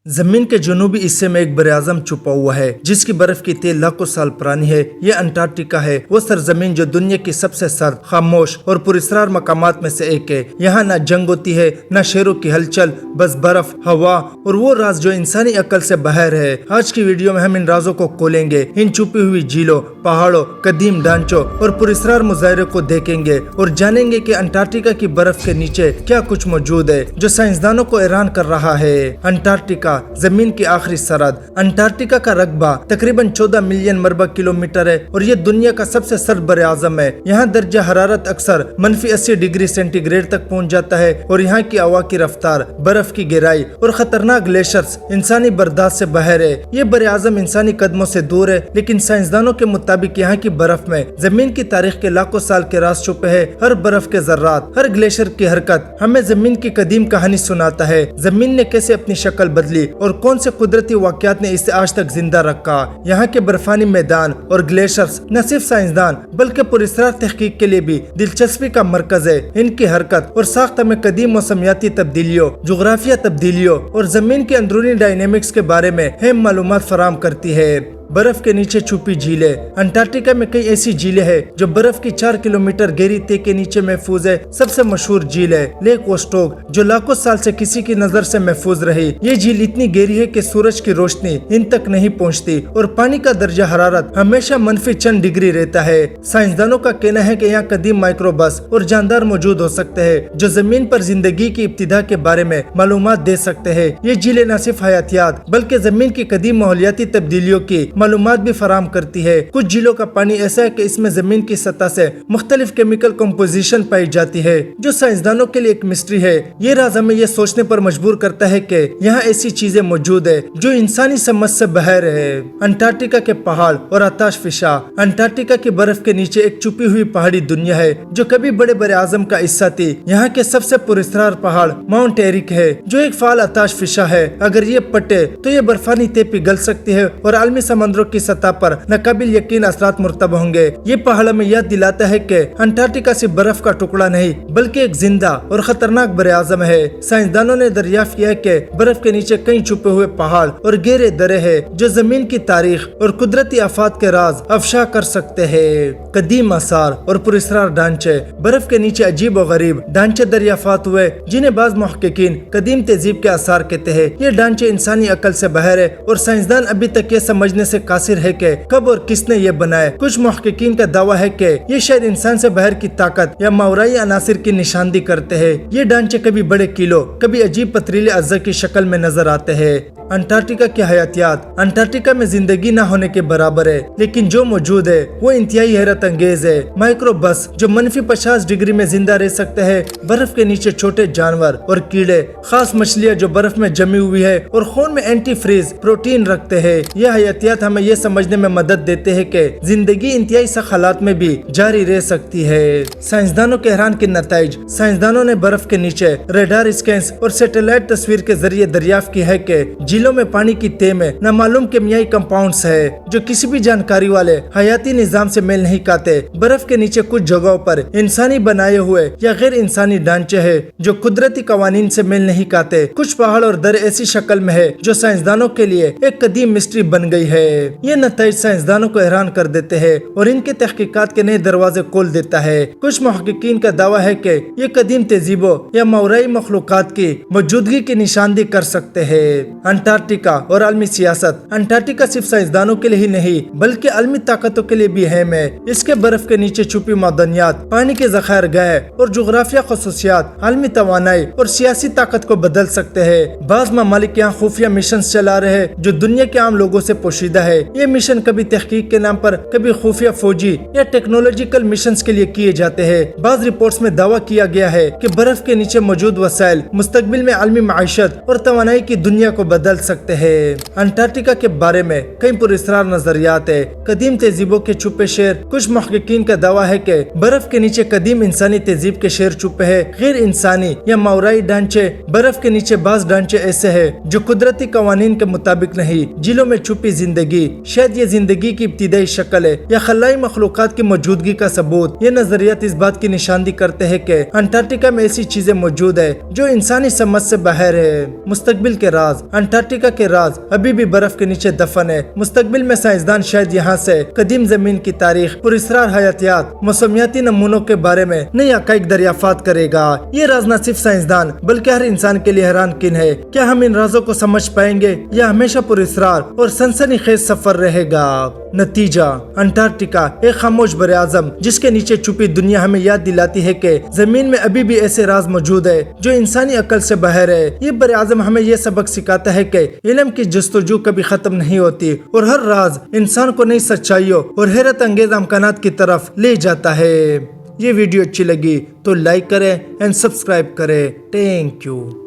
जमीन के जनूबी हिस्से में एक बरआज़म छुपा हुआ है जिसकी बर्फ की तह लाखों साल पुरानी है। ये अंटार्कटिका है, वो सरजमीन जो दुनिया की सबसे सर्द, खामोश और पुरस्रार मकामात में से एक है। यहाँ न जंग होती है, न शेरों की हलचल, बस बर्फ, हवा और वो राज जो इंसानी अकल से बाहर है। आज की वीडियो में हम इन राजों को खोलेंगे, इन छुपी हुई झीलों, पहाड़ों, कदीम ढांचों और पुरस्रार मुजाहिरों को देखेंगे और जानेंगे कि अंटार्कटिका की बर्फ के नीचे क्या कुछ मौजूद है जो साइंसदानों को हैरान कर रहा है। अंटार्कटिका जमीन की आखिरी सरहद। अंटार्कटिका का रकबा तकरीबन 14 मिलियन मरबा किलोमीटर है और ये दुनिया का सबसे सर्द बरआज़म है। यहाँ दर्जा हरारत अक्सर -80 डिग्री सेंटीग्रेड तक पहुँच जाता है और यहाँ की हवा की रफ्तार, बर्फ की गहराई और खतरनाक ग्लेशियर्स इंसानी बर्दाश्त से बाहर है। ये बरआज़म इंसानी कदमों से दूर है, लेकिन साइंसदानों के मुताबिक यहाँ की बर्फ में जमीन की तारीख के लाखों साल के राज छुपे है। हर बर्फ के जर्रात, हर ग्लेशियर की हरकत हमें जमीन की कदीम कहानी सुनाता है। जमीन ने कैसे अपनी शक्ल बदली और कौन से कुदरती वाकयात ने इसे आज तक जिंदा रखा। यहाँ के बर्फानी मैदान और ग्लेशियर्स न सिर्फ साइंसदान बल्कि पुरस्रार तहकीक के लिए भी दिलचस्पी का मरकज है। इनकी हरकत और साख्त में कदीम मौसमियाती तब्दीलियों, जुग्राफिया तब्दीलियों और जमीन के अंदरूनी डायनेमिक्स के बारे में अहम मालूमात फराहम करती है। बर्फ के नीचे छुपी झीलें। अंटार्कटिका में कई ऐसी झीलें हैं जो बर्फ की 4 किलोमीटर गहरी तह के नीचे महफूज है। सबसे मशहूर झील है लेक वोस्टोक, जो लाखों साल से किसी की नजर से महफूज रही। ये झील इतनी गहरी है कि सूरज की रोशनी इन तक नहीं पहुंचती और पानी का दर्जा हरारत हमेशा -, चंद डिग्री रहता है। साइंसदानों का कहना है कि यहाँ कदीम माइक्रोबस और जानदार मौजूद हो सकते हैं जो जमीन पर जिंदगी की इब्तिदा के बारे में मालूमात दे सकते हैं। ये झीलें न सिर्फ हयातियात बल्कि जमीन की कदीम माहौलियाती तब्दीलियों की मालूमात भी फराहम करती है। कुछ झीलों का पानी ऐसा है कि इसमें जमीन की सतह से मुख्तलिफ केमिकल कंपोजिशन पाई जाती है जो साइंसदानों के लिए एक मिस्ट्री है। ये राज हमें ये सोचने पर मजबूर करता है कि यहाँ ऐसी चीजें मौजूद है जो इंसानी समझ से बाहर है। अंटार्कटिका के पहाड़ और आताश फिशा। अंटार्कटिका की बर्फ के नीचे एक छुपी हुई पहाड़ी दुनिया है जो कभी बड़े बरआज़म का हिस्सा थी। यहाँ के सबसे पुरस्रार पहाड़ माउंट एरिक है जो एक फाल आताश फिशा है। अगर ये पटे तो ये बर्फानी तह पिघल सकती है और आलमी समंदरों की सतह पर नाकाबिल यकीन असरात मुर्तब होंगे। ये पहाड़ में याद दिलाता है कि अंटार्कटिका सिर्फ बर्फ का टुकड़ा नहीं बल्कि एक जिंदा और खतरनाक बरआज़म है। साइंसदानों ने दरियाफ्त किया है कि बर्फ के नीचे कई छुपे हुए पहाड़ और गहरे दरे हैं जो जमीन की तारीख और कुदरती आफात के राज अफशा कर सकते हैं। कदीम आसार और पुरस्रार ढांचे। बर्फ के नीचे अजीब और गरीब ढांचे दरियाफ्त हुए जिन्हें बाज़ मुहक्किकीन कदीम तहजीब के आसार कहते हैं। ये ढांचे इंसानी अकल से बाहर है और साइंसदान अभी तक ये समझने से कासिर है कि कब और किसने ये बनाया। कुछ मुहक्किकीन का दावा है कि ये शायद इंसान से बाहर की ताकत या मावराई अनासिर की निशानदी करते हैं। ये ढांचे कभी बड़े किलो, कभी अजीब पथरीले अज्जा की शक्ल में नजर आते हैं। अंटार्कटिका की हयातियात। अंटार्कटिका में जिंदगी न होने के बराबर है, लेकिन जो मौजूद है वो इंतहाई हैरत अंगेज है। माइक्रोबस जो -50 डिग्री में जिंदा रह सकते हैं। बर्फ के नीचे छोटे जानवर और कीड़े, खास मछलियाँ जो बर्फ में जमी हुई है और खून में एंटी फ्रीज प्रोटीन रखते हैं। यह हयातियात हमें यह समझने में मदद देते हैं कि जिंदगी इंतहाई सख्त हालात में भी जारी रह सकती है। साइंसदानों के हैरान के नताइज। साइंसदानों ने बर्फ के नीचे रेडार स्कैन्स और सैटेलाइट तस्वीर के जरिए दरियाफ्त की है कि झीलों में पानी की तह में नामालूम केमियाई कंपाउंड्स है जो किसी भी जानकारी वाले हयाती निजाम से मेल नहीं खाते। बर्फ के नीचे कुछ जगहों पर इंसानी बनाए हुए या गैर इंसानी ढांचे हैं जो कुदरती कवानीन से मेल नहीं खाते। कुछ पहाड़ और दर ऐसी शक्ल में है जो साइंसदानों के लिए एक कदीम मिस्ट्री बन गई है। ये नताइज साइंसदानों को हैरान कर देते हैं और इनके तहकीकात के नए दरवाजे खोल देता है। कुछ मुहक्किकीन का दावा है कि ये कदीम तहजीबों या मावराई मखलूकात की मौजूदगी की निशानदी कर सकते हैं। अंटार्कटिका और आलमी सियासत। अंटार्कटिका सिर्फ साइंसदानों के लिए ही नहीं बल्कि आलमी ताकतों के लिए भी अहम है। इसके बर्फ के नीचे छुपी मादनियात, पानी के ज़खायर गाह और जुग्राफिया खसूसियात आलमी तवानाई और सियासी ताकत को बदल सकते हैं। बाज़ ममालिक यहाँ खुफिया मिशन चला रहे हैं जो दुनिया के आम लोगों से पोशीदा है। ये मिशन कभी तहकीक के नाम पर, कभी खुफिया फौजी या टेक्नोलॉजिकल मिशंस के लिए किए जाते हैं। बाज़ रिपोर्ट्स में दावा किया गया है कि बर्फ के नीचे मौजूद वसाइल मुस्तकबिल में आलमी माइशत और तवानाई की दुनिया को बदल सकते हैं। अंटार्कटिका के बारे में कई पुरस्रार नजरियात है। कदीम तहजीबों के छुपे शहर। कुछ मुहक्किकीन का दावा है कि बर्फ के नीचे कदीम इंसानी तहजीब के शहर छुपे हैं। गैर इंसानी या मावराई ढांचे। बर्फ के नीचे बाज़ ढांचे ऐसे हैं जो कुदरती कवानीन के मुताबिक नहीं। झीलों में छुपी जिंदगी زندگی، شاید یہ زندگی کی ابتدائی شکل ہے یا خلائی مخلوقات کی موجودگی کا ثبوت۔ یہ نظریات اس بات کی نشاندہی کرتے ہیں کہ انٹارکٹیکا میں ایسی چیزیں موجود ہیں جو انسانی سمجھ سے باہر ہے۔ مستقبل کے راز۔ انٹارکٹیکا کے راز ابھی بھی برف کے نیچے دفن ہے۔ مستقبل میں سائنسدان شاید یہاں سے قدیم زمین کی تاریخ، پراسرار حیاتیات، موسمیاتی نمونوں کے بارے میں نئی حقائق دریافت کرے گا۔ یہ راز نہ صرف سائنسدان بلکہ ہر انسان کے لیے حیران کن ہے۔ کیا ہم ان رازوں کو سمجھ پائیں گے یا ہمیشہ پراسرار اور سنسنی خیز سفر رہے گا؟ نتیجہ: انٹارکٹیکا ایک خاموش براعظم جس کے نیچے چھپی دنیا ہمیں یاد دلاتی ہے کہ زمین میں ابھی بھی ایسے راز موجود ہے جو انسانی عقل سے باہر ہے۔ یہ براعظم ہمیں یہ سبق سکھاتا ہے کہ علم کی جستجو کبھی ختم نہیں ہوتی اور ہر راز انسان کو نئی سچائیوں اور حیرت انگیز امکانات کی طرف لے جاتا ہے۔ یہ ویڈیو اچھی لگی تو لائک کریں اینڈ سبسکرائب کریں۔ Thank you.